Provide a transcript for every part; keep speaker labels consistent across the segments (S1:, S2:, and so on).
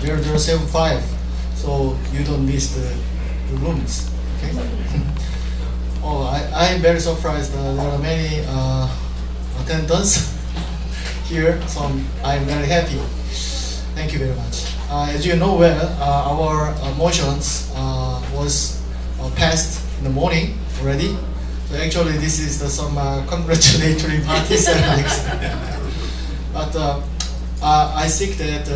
S1: 0075, so you don't miss the rooms. Okay. Oh, I'm very surprised. There are many attendants here, so I'm very happy. Thank you very much. As you know well, our motions was passed in the morning already. So actually, this is some congratulatory parties. But I think that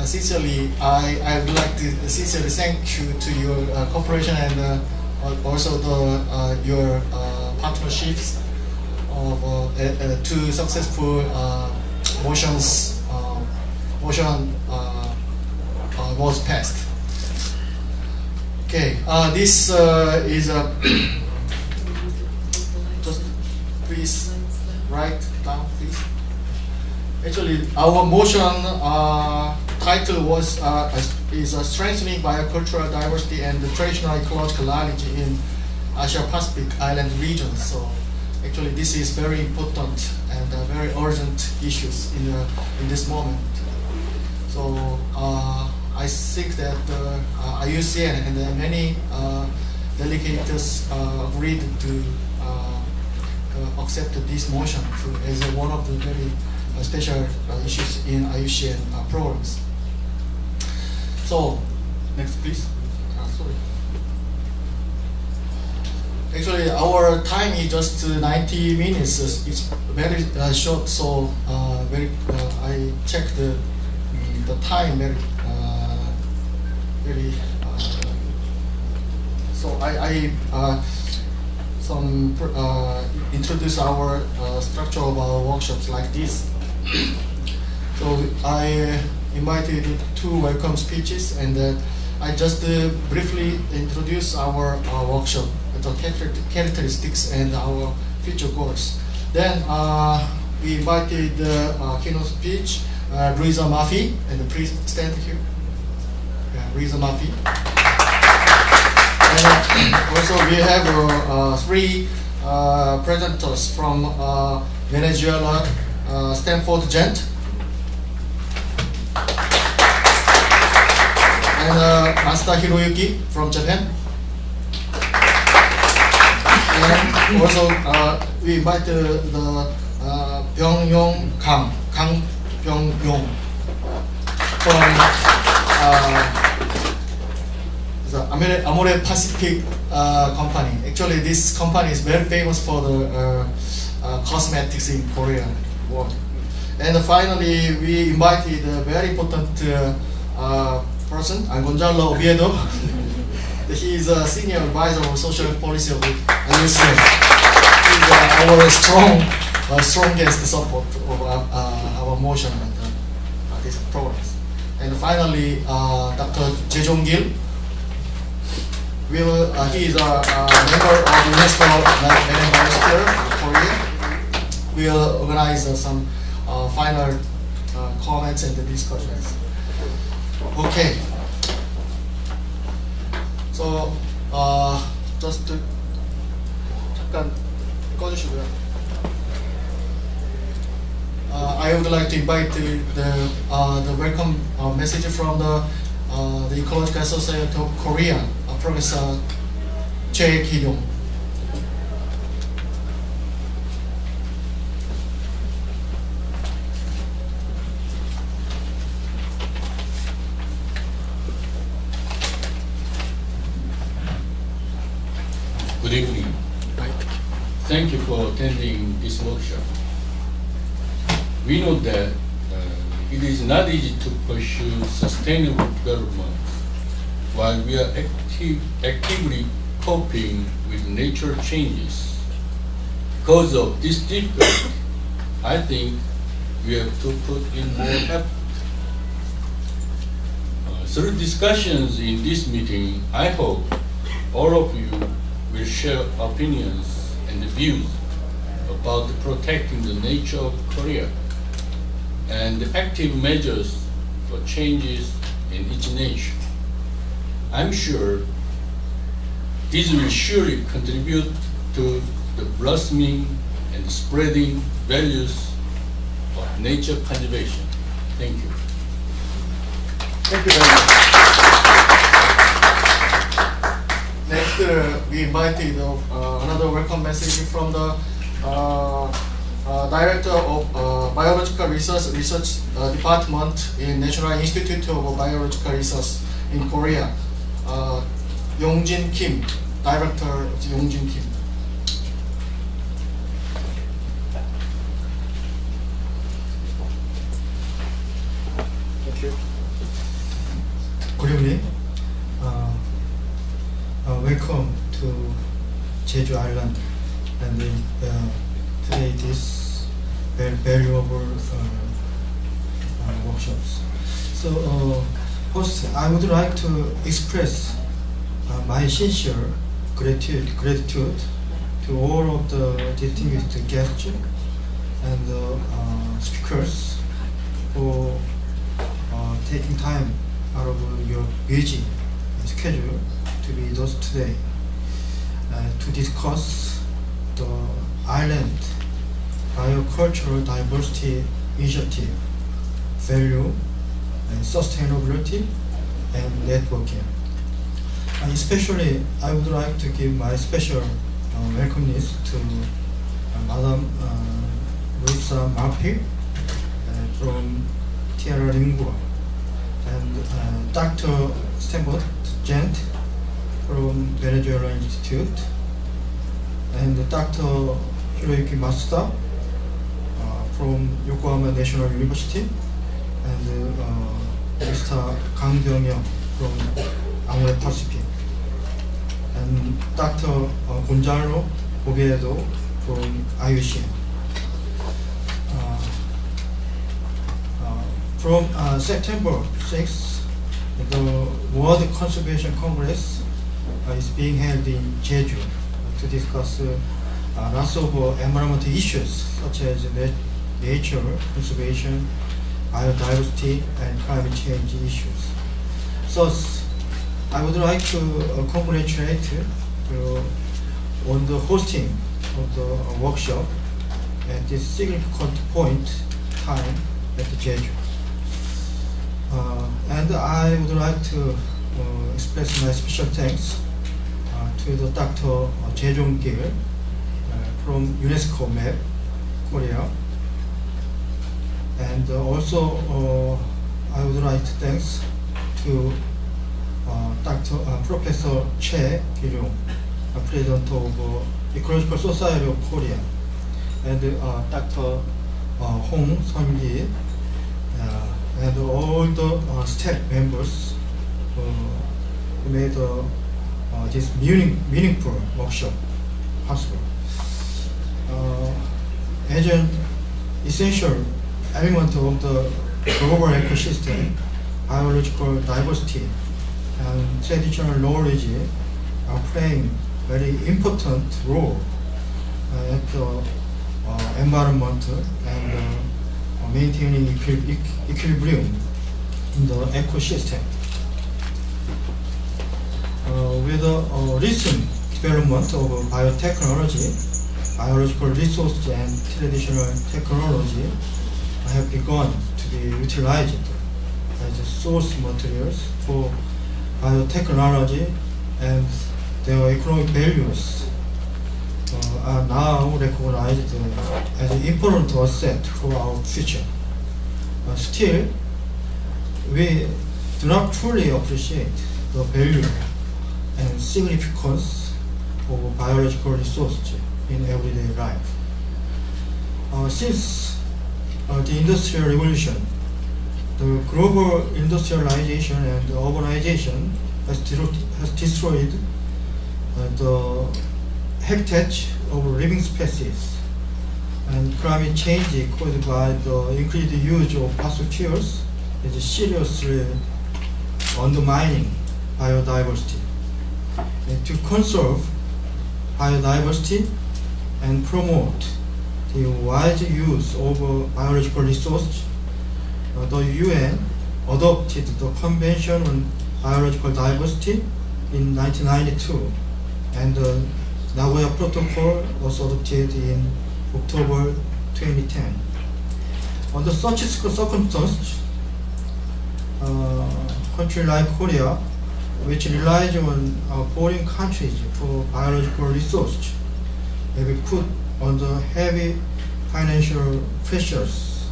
S1: sincerely, I would like to sincerely thank you to your cooperation and also your partnerships of two successful motion was passed. Okay, this is a just please write down, please. Actually, our motion title was is strengthening biocultural diversity and the traditional ecological knowledge in Asia-Pacific island regions. So actually, this is very important and very urgent issues in this moment. So I think that IUCN and many delegates agreed to accept this motion as one of the very special issues in IUCN programs. So, next please. Sorry. Actually, our time is just 90 minutes. It's very short, so I checked the time very. So I introduce our structure of our workshops like this. So I invited two welcome speeches, and I just briefly introduce our workshop, the characteristics and our future goals. Then we invited keynote speech, Luisa Murphy, and please stand here. Luisa Murphy. And also we have three presenters from Venezuela, Stanford Gent, and Master Hiroyuki from Japan. And also we invited the Byung-Yong Kang Byung-Yong from the Amore Pacific company. Actually, this company is very famous for the cosmetics in Korea world. And finally, we invited a very important person, Gonzalo Oviedo. He is a senior advisor of social policy of IUCN. He is our strongest support of our motion and this progress. And finally, Dr. Jae-jong-gil. He is a member of UNESCO Marine Biosphere Korea. We will organize some final comments and discussions. Okay. So just 잠깐 꺼주시고요. I would like to invite the welcome message from the Ecological Society of Korea, Professor Choi Ki-ryong.
S2: Good evening. Thank you for attending this workshop. We know that it is not easy to pursue sustainable development while we are actively coping with nature changes. Because of this difficulty, I think we have to put in more effort. Through discussions in this meeting, I hope all of you will share opinions and views about protecting the nature of Korea and the active measures for changes in each nation. I'm sure this will surely contribute to the blossoming and spreading values of nature conservation. Thank you.
S1: Thank you very much. Next, we invited another welcome message from the Director of Biological Research Department in National Institute of Biological Research in Korea, Yongjin Kim, Director Yongjin Kim. Thank you. Good evening. Welcome to Jeju Island, and today this very valuable workshops. So first, I would like to express my sincere gratitude to all of the distinguished guests and speakers for taking time out of your busy schedule to be with us today to discuss the Island Biocultural Diversity Initiative, value and sustainability and networking. Especially, I would like to give my special welcomeness to Madam Luisa Marpi from Tierra Lingua, and Dr. Stembot Gent from Venezuela Institute, and Dr. Hiroyuki Masuda from Yokohama National University, and Mr. Kang Byung-young from Amore Pacific, and Dr. Gonzalo Oviedo from IUCN. From September 6th, the World Conservation Congress is being held in Jeju to discuss lots of environmental issues such as nature conservation, biodiversity, and climate change issues. Thus, I would like to congratulate on the hosting of the workshop at this significant point time at Jeju. And I would like to express my special thanks to the Dr. Jae-jong-gil from UNESCO MAP Korea, and also I would like to thanks to Professor Choi Ki-ryung, President of Ecological Society of Korea, and Dr. Hong Sun-gi, and all the staff members who made this meaningful workshop possible. As an essential element of the global ecosystem, biological diversity and traditional knowledge are playing very important role at the environment and maintaining equilibrium in the ecosystem. With the recent development of biotechnology, biological resources and traditional technology have begun to be utilized as source materials for biotechnology, and their economic values are now recognized as an important asset for our future. Still, we do not fully appreciate the value and significance of biological resources in everyday life. Since the Industrial Revolution, the global industrialization and urbanization has destroyed the habitat of living species, and climate change caused by the increased use of fossil fuels is seriously undermining biodiversity. And to conserve biodiversity and promote the wise use of biological resources, the UN adopted the Convention on Biological Diversity in 1992, and the Nagoya Protocol was adopted in October 2010. Under such circumstances,
S3: country like Korea, which relies on foreign countries for biological research, may be put under heavy financial pressures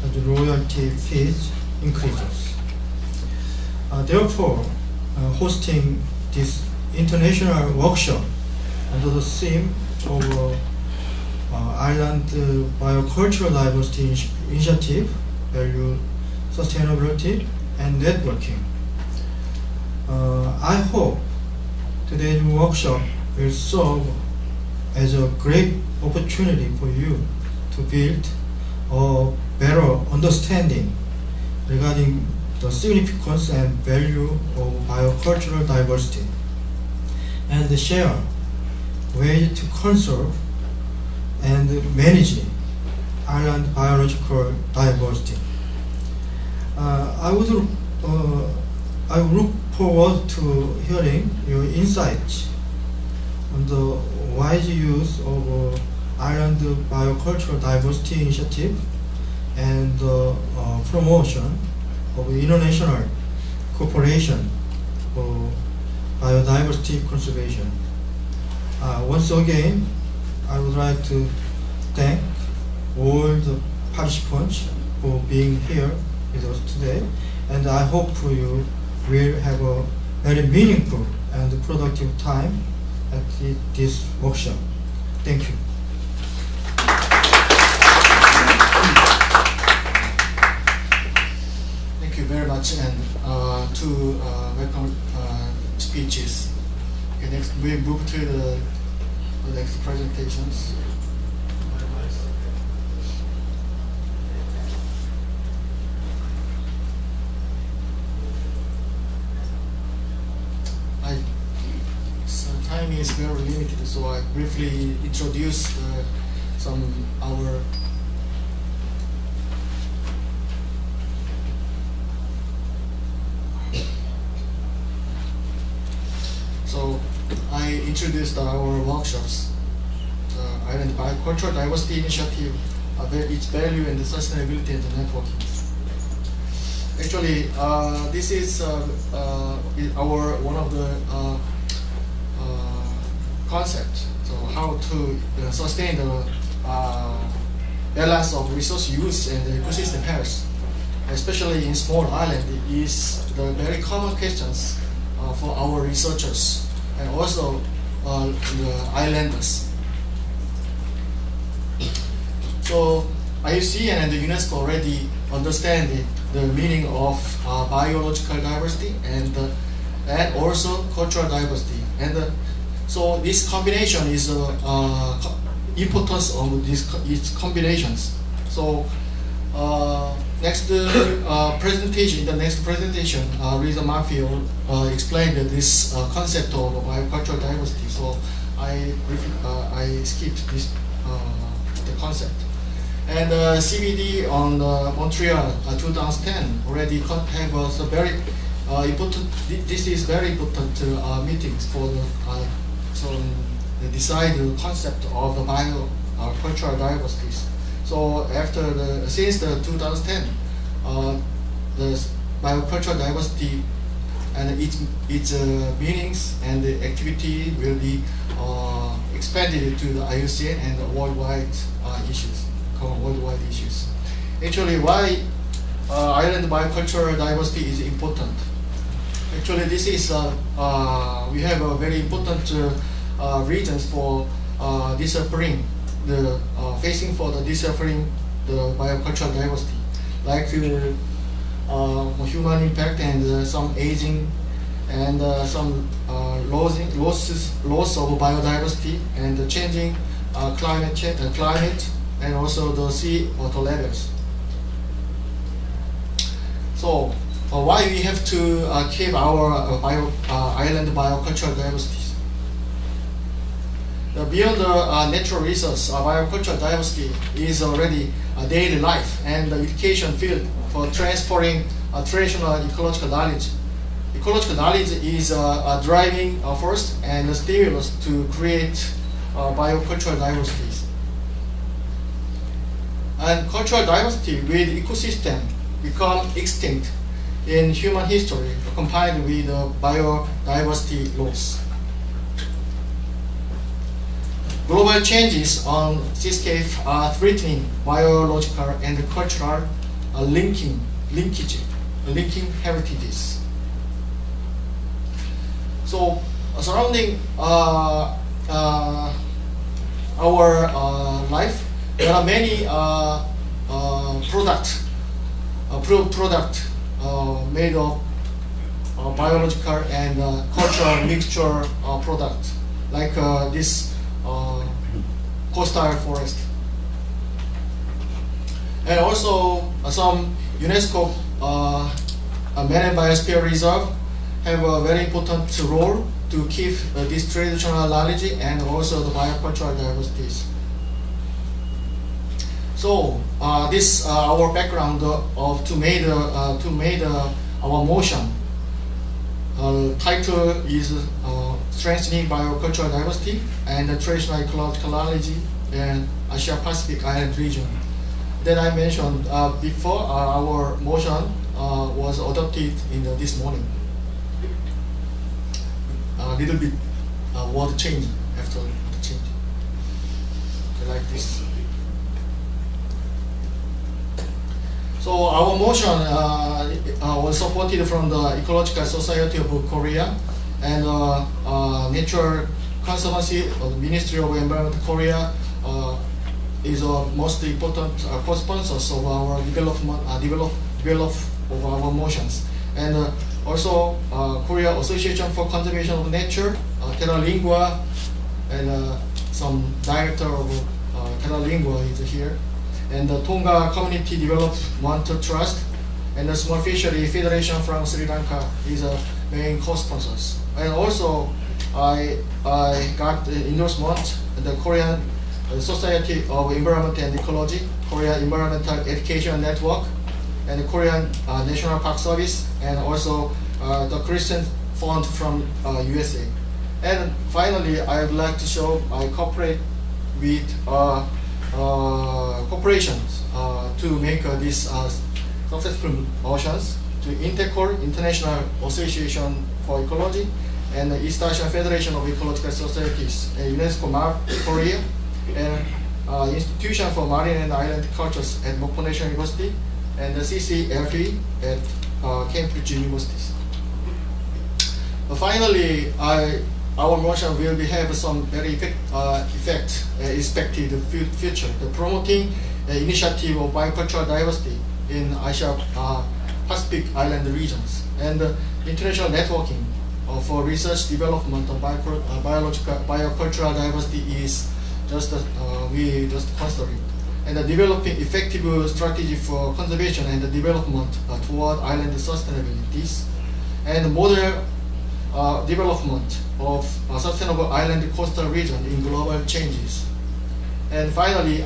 S3: as the royalty fees increases. Therefore, hosting this international workshop under the theme of Island Biocultural Diversity Initiative, Value, Sustainability, and Networking. I hope today's workshop will serve as a great opportunity for you to build a better understanding regarding the significance and value of biocultural diversity, and share ways to conserve and manage island biological diversity. I look forward to hearing your insights on the wise use of Island Biocultural Diversity Initiative and the promotion of international cooperation for biodiversity conservation. Once again, I would like to thank all the participants for being here with us today, and I hope you will have a very meaningful and productive time at this workshop. Thank you.
S1: Thank you very much, and two welcome speeches. Okay, next we move to the next presentations. So time is very limited, so I briefly introduce some our So I introduced our workshops, the Island Biocultural Diversity Initiative, its value and the sustainability and the networking. Actually, this is our one of the concepts. So how to sustain the balance of resource use and the ecosystem health, especially in small island, is the very common questions for our researchers and also the islanders. So IUCN and the UNESCO already understand the meaning of biological diversity and also cultural diversity, and so this combination is importance of its combinations. So next presentation, in the next presentation, Lisa Murphy explained this concept of biocultural diversity. So I skipped this the concept. And CBD on Montreal 2010 already have a very important. This is very important meetings for the so they decide the concept of the biocultural diversities. So since the 2010, the biocultural diversity and its meanings and the activity will be expanded to the IUCN and the worldwide issues. Actually, why island biocultural diversity is important? Actually, this is we have a very important reasons for disappearing the facing for the disappearing the biocultural diversity, like human impact and some aging and some loss of biodiversity and the changing climate and also the sea water levels. So why we have to keep our island biocultural diversity? Beyond the natural resource, biocultural diversity is already a daily life and the education field for transferring traditional ecological knowledge. Ecological knowledge is a driving force and a stimulus to create biocultural diversities. And cultural diversity with ecosystem become extinct in human history combined with biodiversity loss. Global changes on seascape are threatening biological and cultural linking heritages. So, surrounding our life, there are many products made of biological and cultural mixture products, like this coastal forest. And also some UNESCO Marine Biosphere Reserve have a very important role to keep this traditional knowledge and also the biocultural diversities. So this our background to made our motion. Title is Strengthening Biocultural Diversity and the Traditional Ecological Knowledge in Asia Pacific Island Region. That I mentioned before, our motion was adopted in this morning. A little bit word change after the change, like this. So our motion was supported from the Ecological Society of Korea and Nature Conservancy of the Ministry of Environment Korea is most important co-sponsors of our development of our motions. And also Korea Association for Conservation of Nature, Terra Lingua, and some director of Terra Lingua is here. And the Tonga Community Development Trust and the Small Fishery Federation from Sri Lanka is a main co-sponsors. And also I got the endorsement the Korean Society of Environment and Ecology, Korea Environmental Education Network, and the Korean National Park Service, and also the Christian Fund from USA. And finally, I would like to show I cooperate with corporations to make this successful motions to Intercor, International Association for Ecology, and the East Asian Federation of Ecological Societies, UNESCO Korea, and Institution for Marine and Island Cultures at Mokpo National University, and the CCLP at Cambridge University. Finally, our motion will have some very expected future. The promoting initiative of biocultural diversity in Asia Pacific Island regions, and international networking for research development of biocultural diversity is we just considering, and developing effective strategy for conservation and development toward island sustainability, and model development of sustainable island coastal region in global changes. And finally,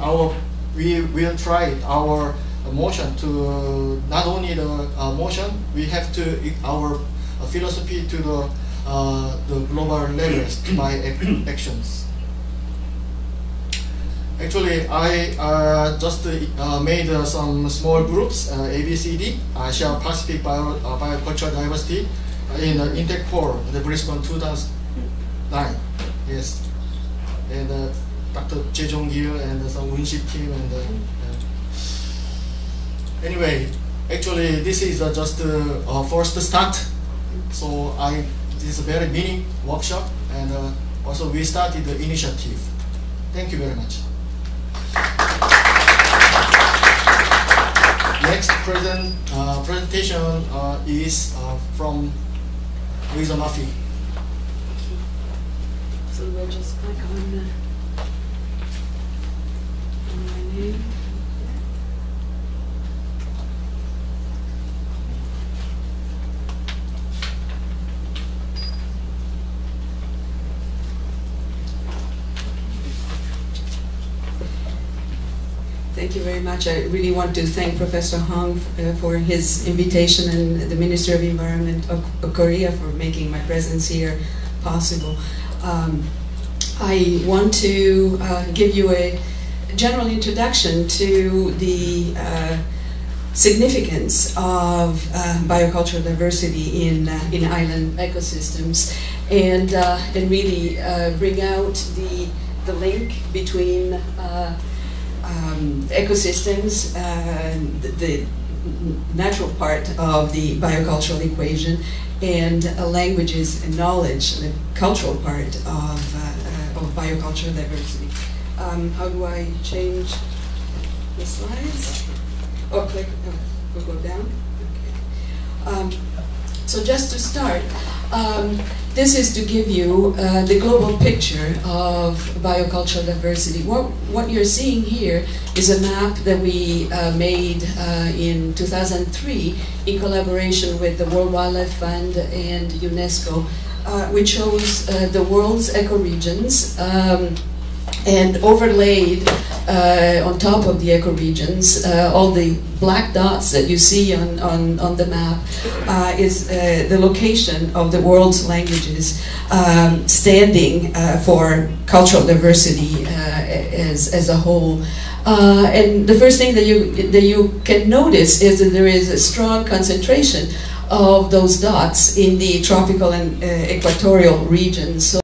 S1: we will try our motion to not only the motion, we have to our philosophy to the global levels by actions. Actually, I just made some small groups, ABCD, Asia Pacific Biocultural Diversity, in Intercor, the Brisbane 2009. Yes, and Dr. Jae Jong-gil and some Winship team, and anyway, actually this is just first start. So this is a very mini workshop, and also we started the initiative. Thank you very much. Next presentation is from Louisa Murphy.
S4: So we'll just click on my name. Thank you very much. I really want to thank Professor Hong for his invitation, and the Minister of Environment of Korea for making my presence here possible. I want to give you a general introduction to the significance of biocultural diversity in island ecosystems, and really bring out the link between ecosystems, the natural part of the biocultural equation, and languages and knowledge, the cultural part of biocultural diversity. How do I change the slides? Oh, click, we'll go down. Okay. So just to start, this is to give you the global picture of biocultural diversity. What you're seeing here is a map that we made in 2003 in collaboration with the World Wildlife Fund and UNESCO, which shows the world's ecoregions and overlaid on top of the ecoregions, all the black dots that you see on the map is the location of the world's languages standing for cultural diversity as a whole. And the first thing that you can notice is that there is a strong concentration of those dots in the tropical and equatorial regions. So